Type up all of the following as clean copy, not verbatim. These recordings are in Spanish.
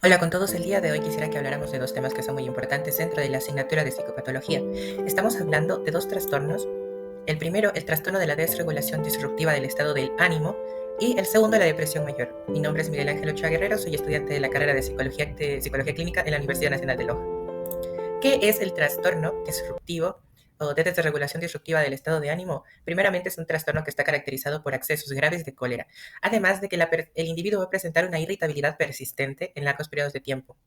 Hola con todos, el día de hoy quisiera que habláramos de dos temas que son muy importantes dentro de la asignatura de psicopatología. Estamos hablando de dos trastornos. El primero, el trastorno de la desregulación disruptiva del estado del ánimo, y el segundo, la depresión mayor. Mi nombre es Miguel Ángel Ochoa Guerrero, soy estudiante de la carrera de Psicología Clínica en la Universidad Nacional de Loja. ¿Qué es el trastorno disruptivo o de desregulación disruptiva del estado de ánimo? Primeramente, es un trastorno que está caracterizado por accesos graves de cólera, además de que el individuo va a presentar una irritabilidad persistente en largos periodos de tiempo.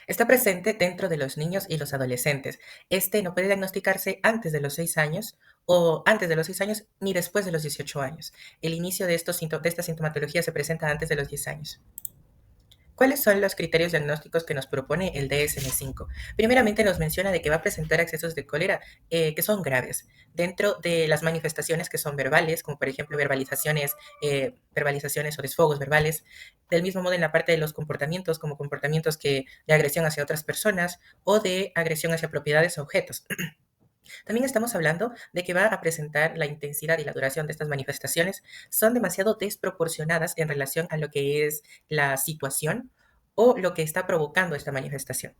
Está presente dentro de los niños y los adolescentes. Este no puede diagnosticarse antes de los 6 años o antes de los 6 años ni después de los 18 años. El inicio de esta sintomatología se presenta antes de los 10 años. ¿Cuáles son los criterios diagnósticos que nos propone el DSM-5? Primeramente nos menciona de que va a presentar accesos de cólera que son graves dentro de las manifestaciones que son verbales, como por ejemplo verbalizaciones o desfogos verbales. Del mismo modo en la parte de los comportamientos, como comportamientos de agresión hacia otras personas o de agresión hacia propiedades o objetos. También estamos hablando de que va a presentar la intensidad y la duración de estas manifestaciones son demasiado desproporcionadas en relación a lo que es la situación o lo que está provocando esta manifestación.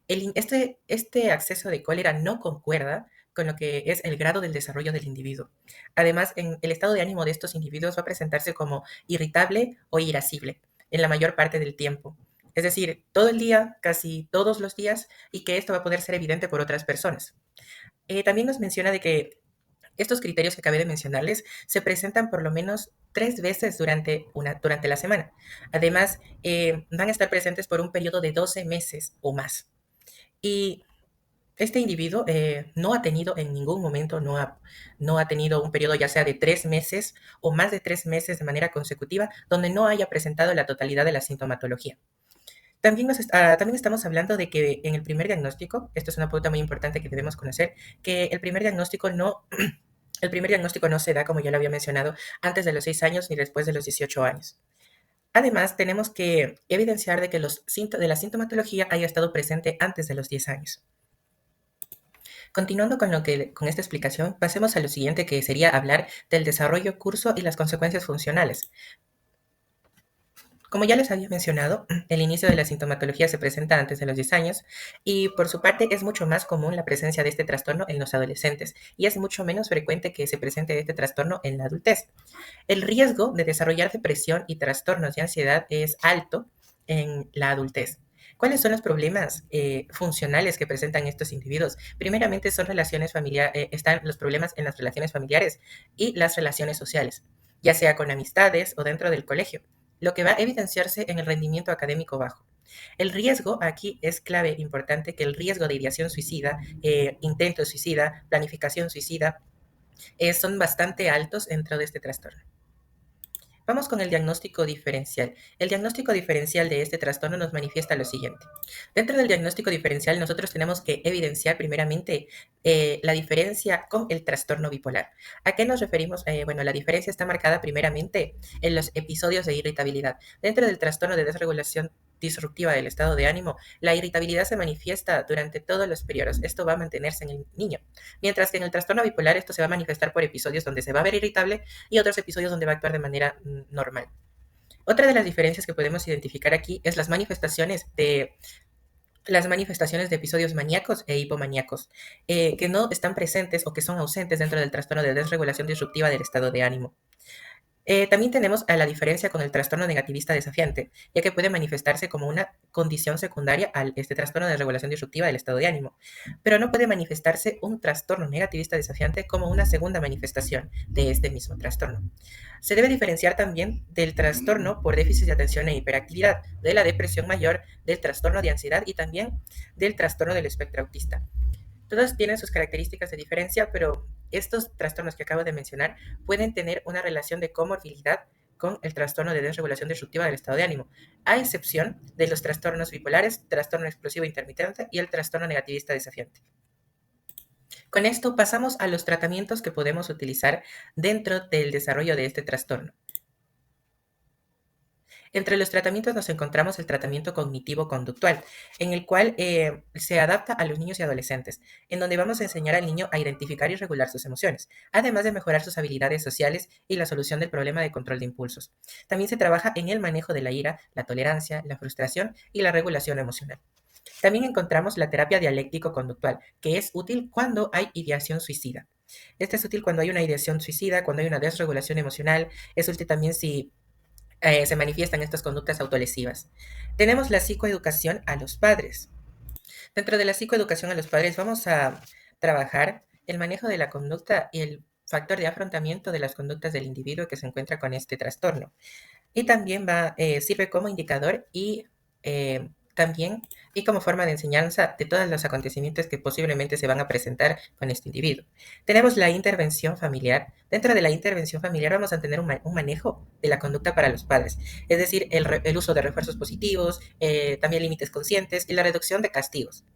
Este acceso de cólera no concuerda con lo que es el grado del desarrollo del individuo. Además, el estado de ánimo de estos individuos va a presentarse como irritable o irascible en la mayor parte del tiempo. Es decir, todo el día, casi todos los días, y que esto va a poder ser evidente por otras personas. También nos menciona de que estos criterios que acabé de mencionarles se presentan por lo menos 3 veces durante la semana. Además, van a estar presentes por un periodo de 12 meses o más. Y este individuo no ha tenido en ningún momento, no ha tenido un periodo ya sea de 3 meses o más de 3 meses de manera consecutiva donde no haya presentado la totalidad de la sintomatología. También estamos hablando de que en el primer diagnóstico, esto es una pauta muy importante que debemos conocer, que el primer diagnóstico no se da, como ya lo había mencionado, antes de los 6 años ni después de los 18 años. Además, tenemos que evidenciar de que de la sintomatología haya estado presente antes de los 10 años. Continuando con esta explicación, pasemos a lo siguiente, que sería hablar del desarrollo, curso y las consecuencias funcionales. Como ya les había mencionado, el inicio de la sintomatología se presenta antes de los 10 años y por su parte es mucho más común la presencia de este trastorno en los adolescentes y es mucho menos frecuente que se presente este trastorno en la adultez. El riesgo de desarrollar depresión y trastornos de ansiedad es alto en la adultez. ¿Cuáles son los problemas funcionales que presentan estos individuos? Primeramente están los problemas en las relaciones familiares y las relaciones sociales, ya sea con amistades o dentro del colegio, lo que va a evidenciarse en el rendimiento académico bajo. El riesgo aquí es clave, importante, que el riesgo de ideación suicida, intento suicida, planificación suicida, son bastante altos dentro de este trastorno. Vamos con el diagnóstico diferencial. El diagnóstico diferencial de este trastorno nos manifiesta lo siguiente. Dentro del diagnóstico diferencial, nosotros tenemos que evidenciar primeramente la diferencia con el trastorno bipolar. ¿A qué nos referimos? Bueno, la diferencia está marcada primeramente en los episodios de irritabilidad. Dentro del trastorno de desregulación disruptiva del estado de ánimo, la irritabilidad se manifiesta durante todos los periodos. Esto va a mantenerse en el niño. Mientras que en el trastorno bipolar esto se va a manifestar por episodios donde se va a ver irritable y otros episodios donde va a actuar de manera normal. Otra de las diferencias que podemos identificar aquí es las manifestaciones de episodios maníacos e hipomaníacos, que no están presentes o que son ausentes dentro del trastorno de desregulación disruptiva del estado de ánimo. También tenemos a la diferencia con el trastorno negativista desafiante, ya que puede manifestarse como una condición secundaria a este trastorno de regulación disruptiva del estado de ánimo, pero no puede manifestarse un trastorno negativista desafiante como una segunda manifestación de este mismo trastorno. Se debe diferenciar también del trastorno por déficit de atención e hiperactividad, de la depresión mayor, del trastorno de ansiedad y también del trastorno del espectro autista. Todas tienen sus características de diferencia, pero estos trastornos que acabo de mencionar pueden tener una relación de comorbilidad con el trastorno de desregulación disruptiva del estado de ánimo, a excepción de los trastornos bipolares, trastorno explosivo intermitente y el trastorno negativista desafiante. Con esto pasamos a los tratamientos que podemos utilizar dentro del desarrollo de este trastorno. Entre los tratamientos nos encontramos el tratamiento cognitivo-conductual, en el cual se adapta a los niños y adolescentes, en donde vamos a enseñar al niño a identificar y regular sus emociones, además de mejorar sus habilidades sociales y la solución del problema de control de impulsos. También se trabaja en el manejo de la ira, la tolerancia, la frustración y la regulación emocional. También encontramos la terapia dialéctico-conductual, que es útil cuando hay ideación suicida. Este es útil cuando hay una ideación suicida, cuando hay una desregulación emocional. Es útil también si se manifiestan estas conductas autolesivas. Tenemos la psicoeducación a los padres. Dentro de la psicoeducación a los padres vamos a trabajar el manejo de la conducta y el factor de afrontamiento de las conductas del individuo que se encuentra con este trastorno. Y también sirve como indicador eh, también y como forma de enseñanza de todos los acontecimientos que posiblemente se van a presentar con este individuo. Tenemos la intervención familiar. Dentro de la intervención familiar vamos a tener un manejo de la conducta para los padres, es decir, el uso de refuerzos positivos, también límites conscientes y la reducción de castigos.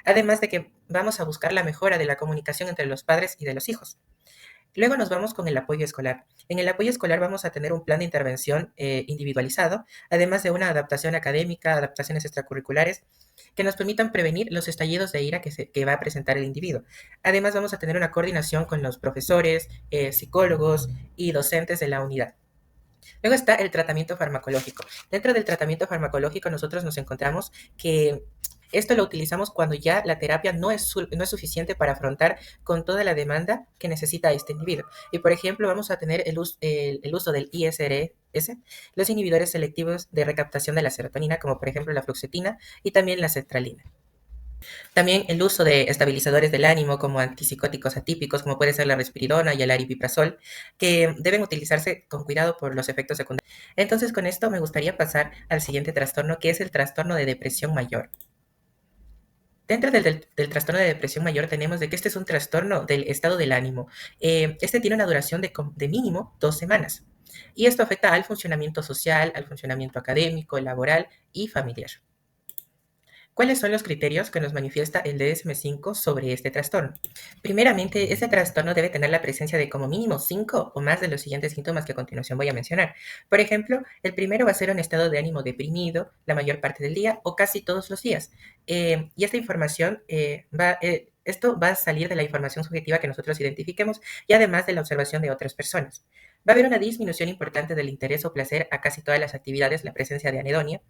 Además de que vamos a buscar la mejora de la comunicación entre los padres y de los hijos. Luego nos vamos con el apoyo escolar. En el apoyo escolar vamos a tener un plan de intervención individualizado, además de una adaptación académica, adaptaciones extracurriculares, que nos permitan prevenir los estallidos de ira que va a presentar el individuo. Además vamos a tener una coordinación con los profesores, psicólogos y docentes de la unidad. Luego está el tratamiento farmacológico. Dentro del tratamiento farmacológico nosotros nos encontramos que esto lo utilizamos cuando ya la terapia no es suficiente para afrontar con toda la demanda que necesita este individuo. Y por ejemplo, vamos a tener el uso del ISRS, los inhibidores selectivos de recaptación de la serotonina, como por ejemplo la fluoxetina y también la sertralina. También el uso de estabilizadores del ánimo como antipsicóticos atípicos, como puede ser la risperidona y el aripiprazol, que deben utilizarse con cuidado por los efectos secundarios. Entonces, con esto me gustaría pasar al siguiente trastorno, que es el trastorno de depresión mayor. Dentro del trastorno de depresión mayor tenemos de que este es un trastorno del estado del ánimo. Este tiene una duración de mínimo 2 semanas. Y esto afecta al funcionamiento social, al funcionamiento académico, laboral y familiar. ¿Cuáles son los criterios que nos manifiesta el DSM-5 sobre este trastorno? Primeramente, este trastorno debe tener la presencia de como mínimo 5 o más de los siguientes síntomas que a continuación voy a mencionar. Por ejemplo, el primero va a ser un estado de ánimo deprimido la mayor parte del día o casi todos los días. Y esta información esto va a salir de la información subjetiva que nosotros identifiquemos y además de la observación de otras personas. Va a haber una disminución importante del interés o placer a casi todas las actividades, la presencia de anedonia,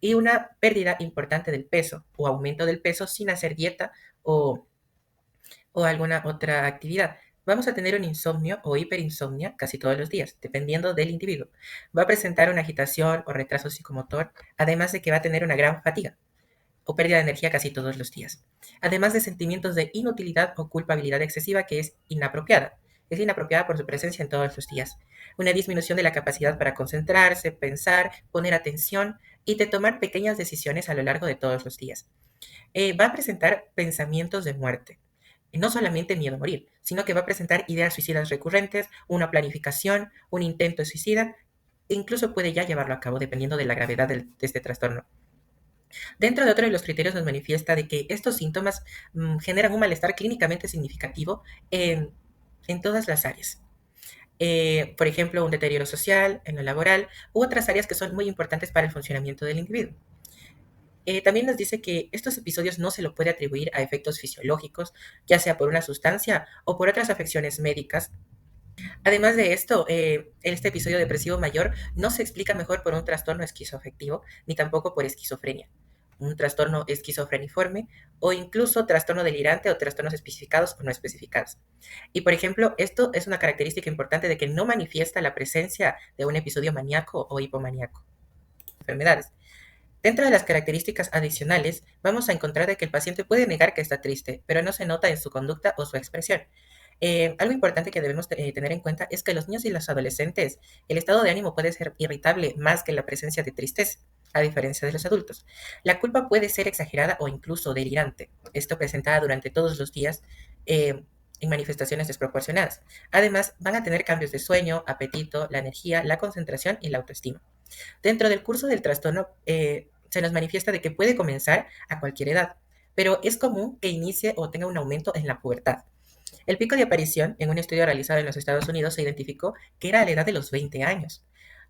y una pérdida importante del peso o aumento del peso sin hacer dieta o, o alguna otra actividad. Vamos a tener un insomnio o hiperinsomnia casi todos los días, dependiendo del individuo. Va a presentar una agitación o retraso psicomotor, además de que va a tener una gran fatiga o pérdida de energía casi todos los días. Además de sentimientos de inutilidad o culpabilidad excesiva que es inapropiada. Es inapropiada por su presencia en todos los días. Una disminución de la capacidad para concentrarse, pensar, poner atención y de tomar pequeñas decisiones a lo largo de todos los días. Va a presentar pensamientos de muerte. No solamente miedo a morir, sino que va a presentar ideas suicidas recurrentes, una planificación, un intento suicida, e incluso puede ya llevarlo a cabo dependiendo de la gravedad de este trastorno. Dentro de otro de los criterios nos manifiesta de que estos síntomas generan un malestar clínicamente significativo en todas las áreas. Por ejemplo, un deterioro social, en lo laboral, u otras áreas que son muy importantes para el funcionamiento del individuo. También nos dice que estos episodios no se lo puede atribuir a efectos fisiológicos, ya sea por una sustancia o por otras afecciones médicas. Además de esto, este episodio depresivo mayor no se explica mejor por un trastorno esquizoafectivo ni tampoco por esquizofrenia, un trastorno esquizofreniforme o incluso trastorno delirante o trastornos especificados o no especificados. Y por ejemplo, esto es una característica importante de que no manifiesta la presencia de un episodio maníaco o hipomaníaco. Enfermedades. Dentro de las características adicionales, vamos a encontrar de que el paciente puede negar que está triste, pero no se nota en su conducta o su expresión. Algo importante que debemos tener en cuenta es que los niños y los adolescentes, el estado de ánimo puede ser irritable más que la presencia de tristeza, a diferencia de los adultos. La culpa puede ser exagerada o incluso delirante, esto presentada durante todos los días en manifestaciones desproporcionadas. Además, van a tener cambios de sueño, apetito, la energía, la concentración y la autoestima. Dentro del curso del trastorno se nos manifiesta de que puede comenzar a cualquier edad, pero es común que inicie o tenga un aumento en la pubertad. El pico de aparición en un estudio realizado en los Estados Unidos se identificó que era a la edad de los 20 años.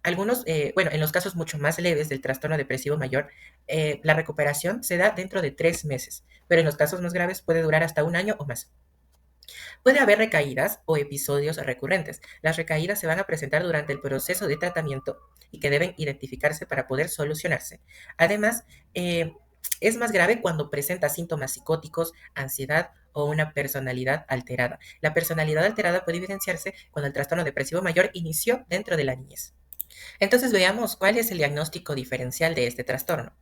En los casos mucho más leves del trastorno depresivo mayor, la recuperación se da dentro de 3 meses, pero en los casos más graves puede durar hasta un año o más. Puede haber recaídas o episodios recurrentes. Las recaídas se van a presentar durante el proceso de tratamiento y que deben identificarse para poder solucionarse. Además, es más grave cuando presenta síntomas psicóticos, ansiedad o una personalidad alterada. La personalidad alterada puede evidenciarse cuando el trastorno depresivo mayor inició dentro de la niñez. Entonces veamos cuál es el diagnóstico diferencial de este trastorno.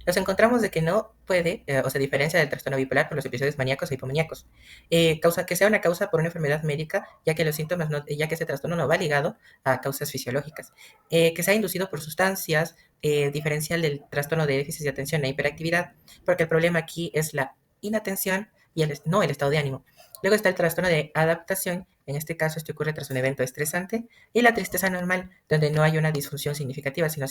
Nos encontramos de que no puede, o se diferencia del trastorno bipolar por los episodios maníacos e hipomaníacos. Que sea una causa por una enfermedad médica, ya que los síntomas ya que ese trastorno no va ligado a causas fisiológicas. Que sea inducido por sustancias, diferencial del trastorno de déficit de atención e hiperactividad, porque el problema aquí es la inatención y no el estado de ánimo. Luego está el trastorno de adaptación. En este caso, esto ocurre tras un evento estresante. Y la tristeza normal, donde no hay una disfunción significativa, sino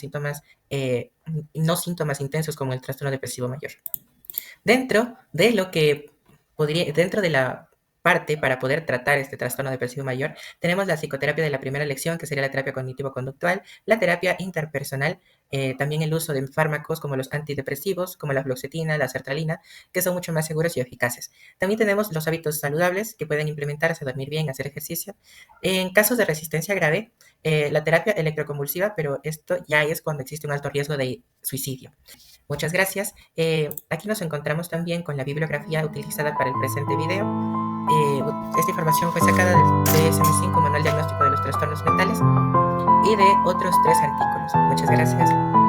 no síntomas intensos como el trastorno depresivo mayor. Dentro de lo que dentro de la parte para poder tratar este trastorno depresivo mayor, tenemos la psicoterapia de la primera lección, que sería la terapia cognitivo-conductual, la terapia interpersonal, también el uso de fármacos como los antidepresivos, como la fluoxetina, la sertralina, que son mucho más seguros y eficaces. También tenemos los hábitos saludables que pueden implementarse, dormir bien, hacer ejercicio. En casos de resistencia grave, la terapia electroconvulsiva, pero esto ya es cuando existe un alto riesgo de suicidio. Muchas gracias. Aquí nos encontramos también con la bibliografía utilizada para el presente video. Esta información fue sacada del DSM-5, Manual Diagnóstico de los Trastornos Mentales, y de otros 3 artículos. Muchas gracias.